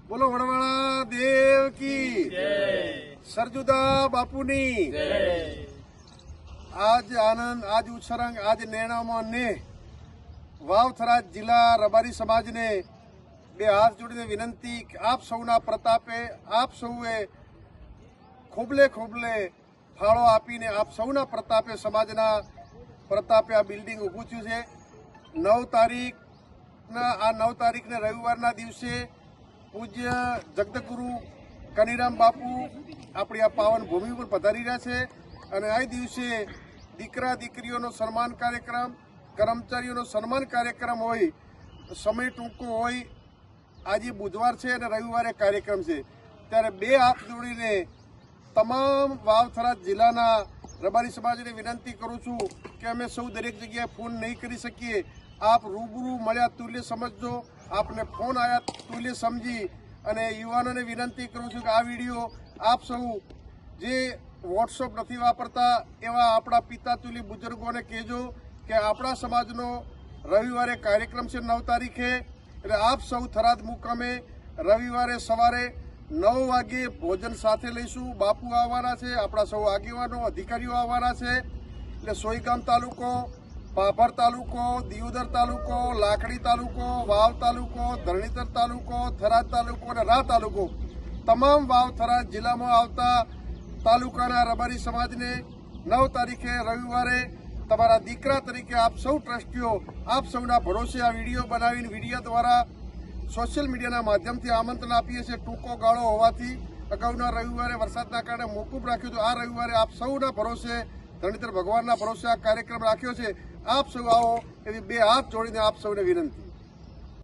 બોલો વડવાળા દેવ કી જય, સરજુદા બાપુની જય। આજ આનંદ, આજ ઉછરંગ, આજ નેણામાં ને વાવથરા જિલ્લા રબારી સમાજને બે હાથ જોડીને વિનંતી કે આપ સૌના પ્રતાપે, આપ સૌએ ખોબલે ખોબલે ફાળો આપીને આપ સૌના પ્રતાપે, સમાજના પ્રતાપે આ બિલ્ડિંગ ઊભું થયું છે। 9 તારીખને રવિવારના દિવસે પૂજ્ય જગતગુરુ કનીરામ બાપુ આપણી આ પાવન ભૂમિ પર પધારી રહ્યા છે અને આ દિવસે દીકરા દીકરીઓનો સન્માન કાર્યક્રમ, કર્મચારીઓનો સન્માન કાર્યક્રમ હોય, સમય ટૂંકો હોય। આજે બુધવાર છે અને રવિવારે કાર્યક્રમ છે, ત્યારે બે હાથ જોડીને તમામ વાવથરા જિલ્લાના રબારી સમાજને વિનંતી કરું છું કે અમે સૌ દરેક જગ્યાએ ફોન નહીં કરી શકીએ, આપ રૂબરૂ મળ્યા તુલ્ય સમજજો, આપને ફોન આવ્યા તુલ્ય સમજી અને યુવાનોને વિનંતી કરું છું કે આ વિડીયો આપ સૌ જે વોટ્સઅપ નથી વાપરતા એવા આપણા પિતા તુલ્ય બુઝુર્ગોને કહેજો કે આપણા સમાજનો રવિવારે કાર્યક્રમ છે 9 તારીખે, એટલે આપ સૌ થરાદ મુકામે રવિવારે સવારે 9 વાગે ભોજન સાથે લઈશું। બાપુ આવવાના છે, આપણા સૌ આગેવાનો અધિકારીઓ આવવાના છે, એટલે સોઈગામ તાલુકો, પાભર તાલુકો, દિયોદર તાલુકો, લાખણી તાલુકો, વાવ તાલુકો, ધરણીધર તાલુકો, થરાદ તાલુકો અને રા તાલુકો, તમામ વાવથરા જિલ્લામાં આવતા તાલુકાના રબારી સમાજને 9 તારીખે રવિવારે તમારા દીકરા તરીકે આપ સૌ ટ્રસ્ટીઓ આપ સૌના ભરોસે આ વિડીયો બનાવીને વિડીયો દ્વારા સોશિયલ મીડિયાના માધ્યમથી આમંત્રણ આપીએ છીએ। ટૂંકો ગાળો હોવાથી અગાઉના રવિવારે વરસાદના કારણે મોકૂફ રાખ્યું હતું, આ રવિવારે આપ સૌના ભરોસે, ધરણીધર ભગવાનના ભરોસે આ કાર્યક્રમ રાખ્યો છે। આપ સૌ આવો એવી બે હાથ જોડીને આપ સૌને વિનંતી।